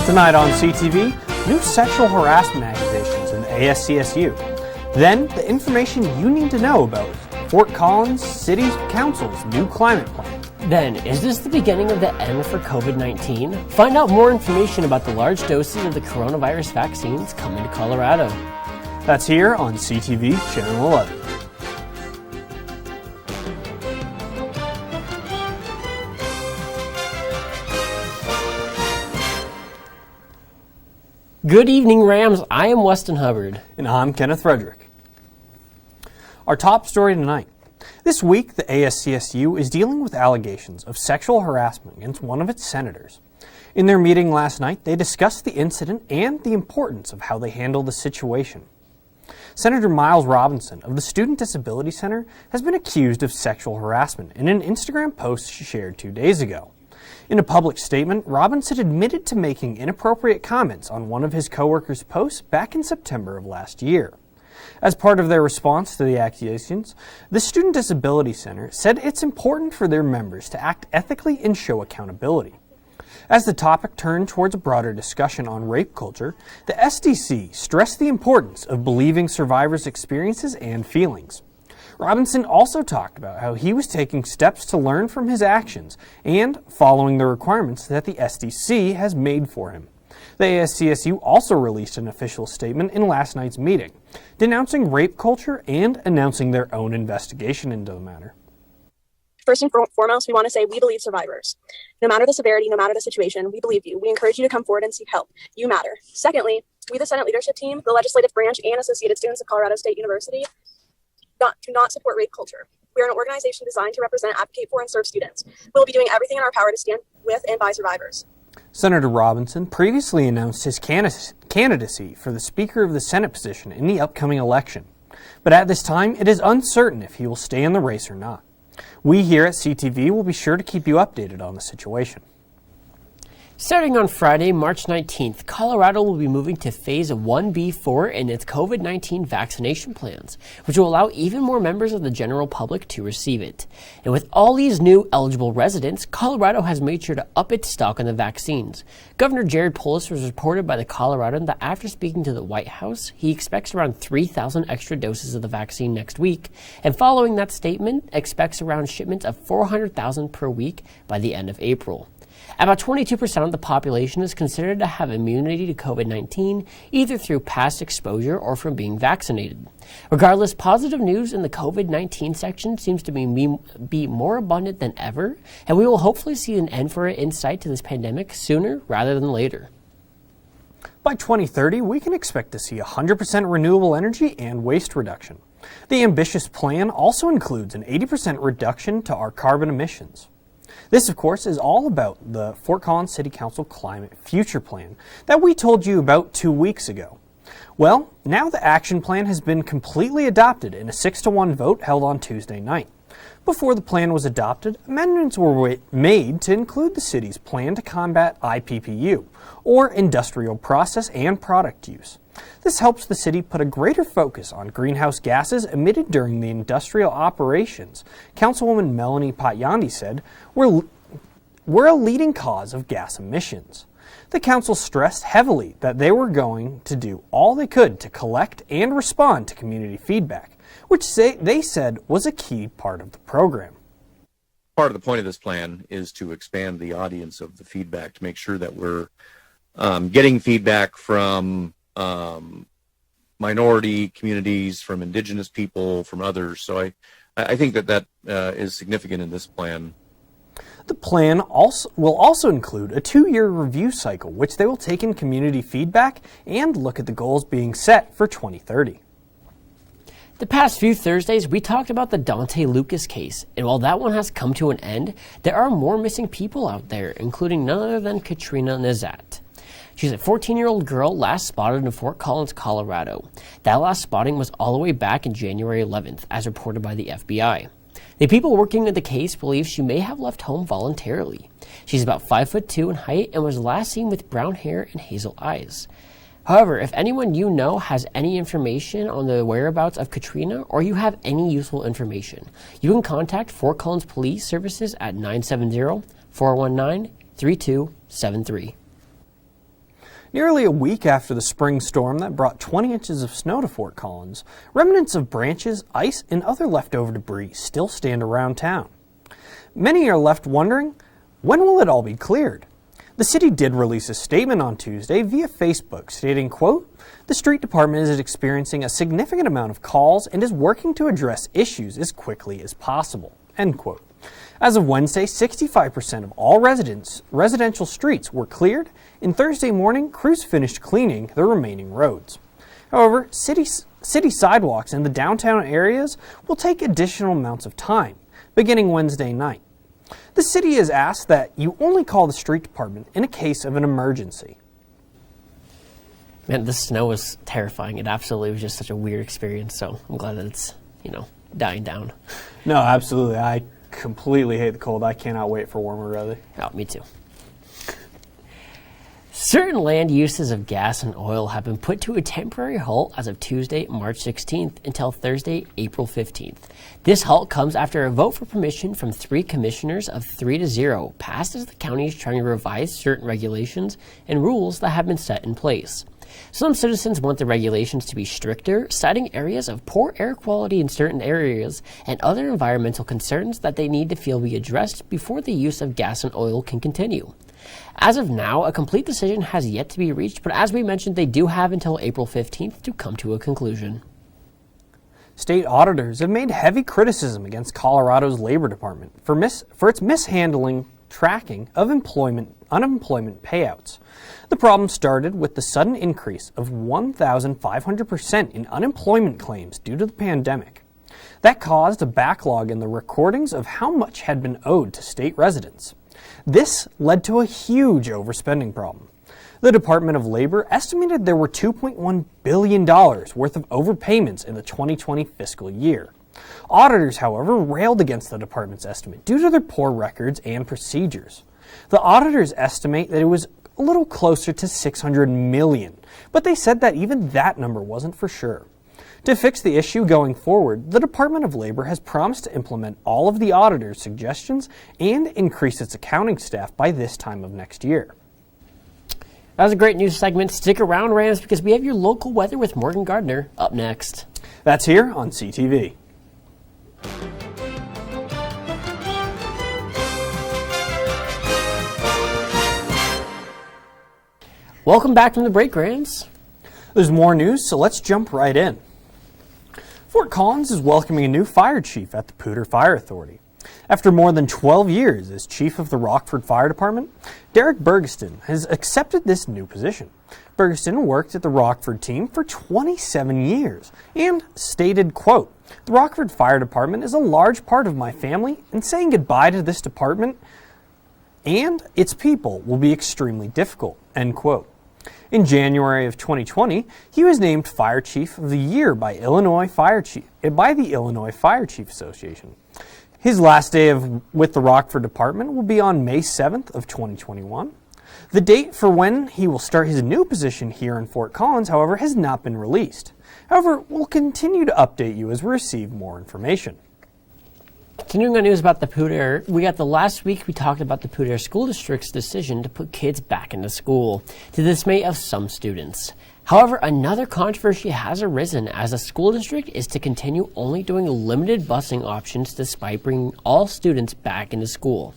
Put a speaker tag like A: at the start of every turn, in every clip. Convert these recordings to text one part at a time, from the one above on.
A: Tonight on CTV, new sexual harassment accusations in the ASCSU. Then, the information you need to know about Fort Collins City Council's new climate plan.
B: Then, is this the beginning of the end for COVID-19? Find out more information about the large doses of the coronavirus vaccines coming to Colorado.
A: That's here on CTV Channel 11.
B: Good evening, Rams. I am Weston Hubbard.
A: And I'm Kenneth Frederick. Our top story tonight. This week, the ASCSU is dealing with allegations of sexual harassment against one of its senators. In their meeting last night, they discussed the incident and the importance of how they handle the situation. Senator Miles Robinson of the Student Disability Center has been accused of sexual harassment in an Instagram post she shared 2 days ago. In a public statement, Robinson admitted to making inappropriate comments on one of his coworkers' posts back in September of last year. As part of their response to the accusations, the Student Disability Center said it's important for their members to act ethically and show accountability. As the topic turned towards a broader discussion on rape culture, the SDC stressed the importance of believing survivors' experiences and feelings. Robinson also talked about how he was taking steps to learn from his actions and following the requirements that the SDC has made for him. The ASCSU also released an official statement in last night's meeting, denouncing rape culture and announcing their own investigation into the matter.
C: First and foremost, we want to say we believe survivors. No matter the severity, no matter the situation, we believe you. We encourage you to come forward and seek help. You matter. Secondly, we, the Senate leadership team, the legislative branch, and associated students of Colorado State University, do not support rape culture. We are an organization designed to represent, advocate for, and serve students. We'll be doing everything in our power to stand with and by survivors.
A: Senator Robinson previously announced his candidacy for the Speaker of the Senate position in the upcoming election. But at this time, it is uncertain if he will stay in the race or not. We here at CTV will be sure to keep you updated on the situation.
B: Starting on Friday, March 19th, Colorado will be moving to Phase 1B4 in its COVID-19 vaccination plans, which will allow even more members of the general public to receive it. And with all these new eligible residents, Colorado has made sure to up its stock on the vaccines. Governor Jared Polis was reported by the Coloradan that after speaking to the White House, he expects around 3,000 extra doses of the vaccine next week, and following that statement, expects around shipments of 400,000 per week by the end of April. About 22% of the population is considered to have immunity to COVID-19, either through past exposure or from being vaccinated. Regardless, positive news in the COVID-19 section seems to be more abundant than ever, and we will hopefully see an end for it in sight to this pandemic sooner rather than later.
A: By 2030, we can expect to see 100% renewable energy and waste reduction. The ambitious plan also includes an 80% reduction to our carbon emissions. This, of course, is all about the Fort Collins City Council Climate Future Plan that we told you about 2 weeks ago. Well, now the action plan has been completely adopted in a 6-1 vote held on Tuesday night. Before the plan was adopted, amendments were made to include the city's plan to combat IPPU, or industrial process and product use. This helps the city put a greater focus on greenhouse gases emitted during the industrial operations. Councilwoman Melanie Patyandi said, we're a leading cause of gas emissions. The council stressed heavily that they were going to do all they could to collect and respond to community feedback, which they said was a key part of the program.
D: Part of the point of this plan is to expand the audience of the feedback, to make sure that we're getting feedback from minority communities, from indigenous people, from others. So I think that is significant in this plan.
A: The plan will also include a 2-year review cycle, which they will take in community feedback and look at the goals being set for 2030.
B: The past few Thursdays, we talked about the Dante Lucas case, and while that one has come to an end, there are more missing people out there, including none other than Katrina Nazat. She's a 14-year-old girl last spotted in Fort Collins, Colorado. That last spotting was all the way back in January 11th, as reported by the FBI. The people working at the case believe she may have left home voluntarily. She's about 5'2" in height and was last seen with brown hair and hazel eyes. However, if anyone you know has any information on the whereabouts of Katrina or you have any useful information, you can contact Fort Collins Police Services at 970-419-3273.
A: Nearly a week after the spring storm that brought 20 inches of snow to Fort Collins, remnants of branches, ice, and other leftover debris still stand around town. Many are left wondering, when will it all be cleared? The city did release a statement on Tuesday via Facebook stating, quote, "The street department is experiencing a significant amount of calls and is working to address issues as quickly as possible," end quote. As of Wednesday, 65% of all residential streets were cleared, and Thursday morning, crews finished cleaning the remaining roads. However, city sidewalks in the downtown areas will take additional amounts of time, beginning Wednesday night. The city has asked that you only call the street department in a case of an emergency.
B: Man, the snow was terrifying. It absolutely was just such a weird experience, so I'm glad that it's, dying down.
A: No, absolutely. I completely hate the cold. I cannot wait for warmer weather.
B: Oh, me too. Certain land uses of gas and oil have been put to a temporary halt as of Tuesday, March 16th until Thursday, April 15th. This halt comes after a vote for permission from 3 commissioners of 3-0 passed as the county is trying to revise certain regulations and rules that have been set in place. Some citizens want the regulations to be stricter, citing areas of poor air quality in certain areas and other environmental concerns that they need to feel be addressed before the use of gas and oil can continue. As of now, a complete decision has yet to be reached, but as we mentioned, they do have until April 15th to come to a conclusion.
A: State auditors have made heavy criticism against Colorado's Labor Department for its mishandling tracking of unemployment payouts. The problem started with the sudden increase of 1,500% in unemployment claims due to the pandemic. That caused a backlog in the recordings of how much had been owed to state residents. This led to a huge overspending problem. The Department of Labor estimated there were $2.1 billion worth of overpayments in the 2020 fiscal year. Auditors, however, railed against the department's estimate due to their poor records and procedures. The auditors estimate that it was a little closer to $600 million, but they said that even that number wasn't for sure. To fix the issue going forward, the Department of Labor has promised to implement all of the auditors' suggestions and increase its accounting staff by this time of next year.
B: That was a great news segment. Stick around, Rams, because we have your local weather with Morgan Gardner up next.
A: That's here on CTV.
B: Welcome back from the break, Rams.
A: There's more news, so let's jump right in. Fort Collins is welcoming a new fire chief at the Poudre Fire Authority. After more than 12 years as chief of the Rockford Fire Department, Derek Bergeston has accepted this new position. Bergeston worked at the Rockford team for 27 years and stated, quote, "The Rockford Fire Department is a large part of my family, and saying goodbye to this department and its people will be extremely difficult," end quote. In January of 2020, he was named Fire Chief of the Year by the Illinois Fire Chief Association. His last day with the Rockford Department will be on May 7th of 2021. The date for when he will start his new position here in Fort Collins, however, has not been released. However, we'll continue to update you as we receive more information.
B: Continuing on news about the Poudre, last week we talked about the Poudre School District's decision to put kids back into school, to the dismay of some students. However, another controversy has arisen as the school district is to continue only doing limited busing options despite bringing all students back into school.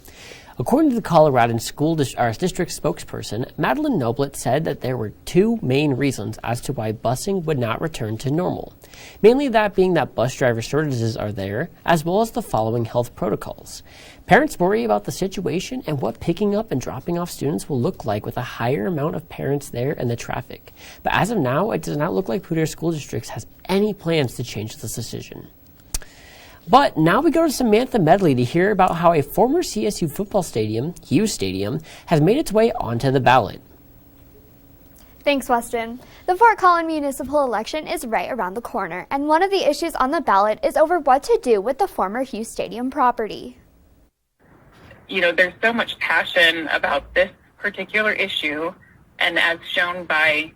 B: According to the Colorado School District spokesperson, Madeline Noblet said that there were 2 main reasons as to why busing would not return to normal. Mainly that being that bus driver shortages are there, as well as the following health protocols. Parents worry about the situation and what picking up and dropping off students will look like with a higher amount of parents there and the traffic. But as of now, it does not look like Poudre School District has any plans to change this decision. But now we go to Samantha Medley to hear about how a former CSU football stadium, Hughes Stadium, has made its way onto the ballot.
E: Thanks, Weston. The Fort Collins municipal election is right around the corner, and one of the issues on the ballot is over what to do with the former Hughes Stadium property.
F: There's so much passion about this particular issue, and as shown by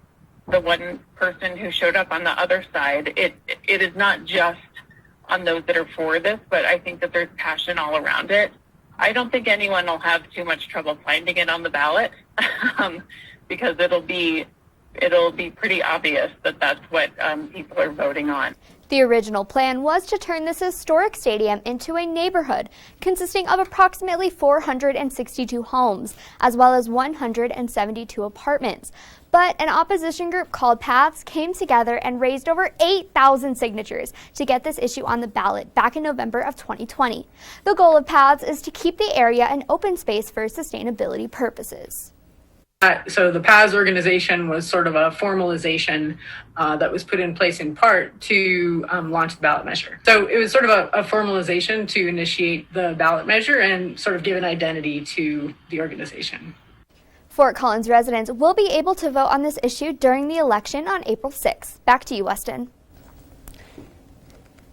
F: the one person who showed up on the other side, it is not just on those that are for this, but I think that there's passion all around it. I don't think anyone will have too much trouble finding it on the ballot. because it'll be pretty obvious that that's what people are voting on.
E: The original plan was to turn this historic stadium into a neighborhood consisting of approximately 462 homes, as well as 172 apartments. But an opposition group called Paths came together and raised over 8,000 signatures to get this issue on the ballot back in November of 2020. The goal of Paths is to keep the area an open space for sustainability purposes.
G: So the PAS organization was sort of a formalization that was put in place in part to launch the ballot measure. So it was sort of a formalization to initiate the ballot measure and sort of give an identity to the organization.
E: Fort Collins residents will be able to vote on this issue during the election on April 6th. Back to you, Weston.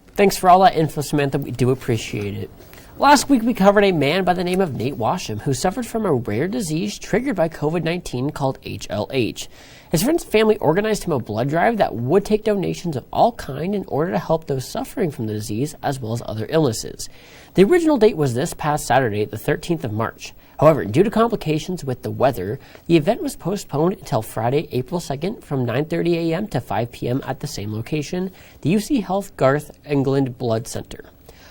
B: Thanks for all that info, Samantha. We do appreciate it. Last week, we covered a man by the name of Nate Washam who suffered from a rare disease triggered by COVID-19 called HLH. His friends and family organized him a blood drive that would take donations of all kind in order to help those suffering from the disease as well as other illnesses. The original date was this past Saturday, the 13th of March. However, due to complications with the weather, the event was postponed until Friday, April 2nd from 9:30 a.m. to 5 p.m. at the same location, the UC Health Garth England Blood Center.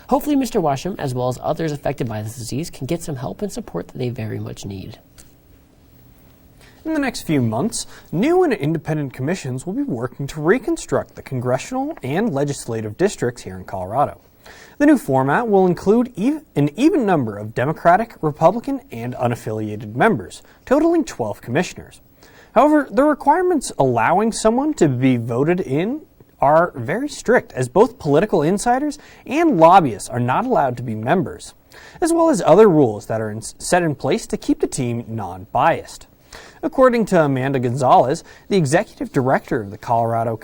B: Hopefully, Mr. Washam, as well as others affected by this disease, can get some help and support that they very much need.
A: In the next few months, new and independent commissions will be working to reconstruct the congressional and legislative districts here in Colorado. The new format will include an even number of Democratic, Republican, and unaffiliated members, totaling 12 commissioners. However, the requirements allowing someone to be voted in are very strict, as both political insiders and lobbyists are not allowed to be members, as well as other rules that are set in place to keep the team non-biased. According to Amanda Gonzalez, the executive director of the Colorado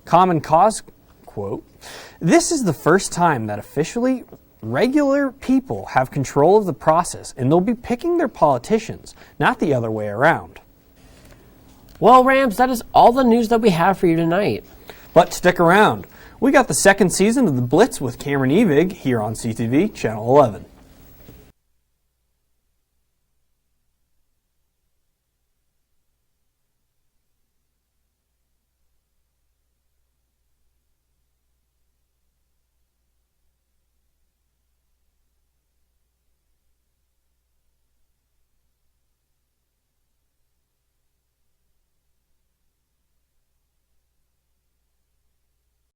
A: Common Cause, quote, "This is the first time that officially regular people have control of the process, and they'll be picking their politicians, not the other way around."
B: Well, Rams, that is all the news that we have for you tonight.
A: But stick around. We got the second season of The Blitz with Cameron Evig here on CTV Channel 11.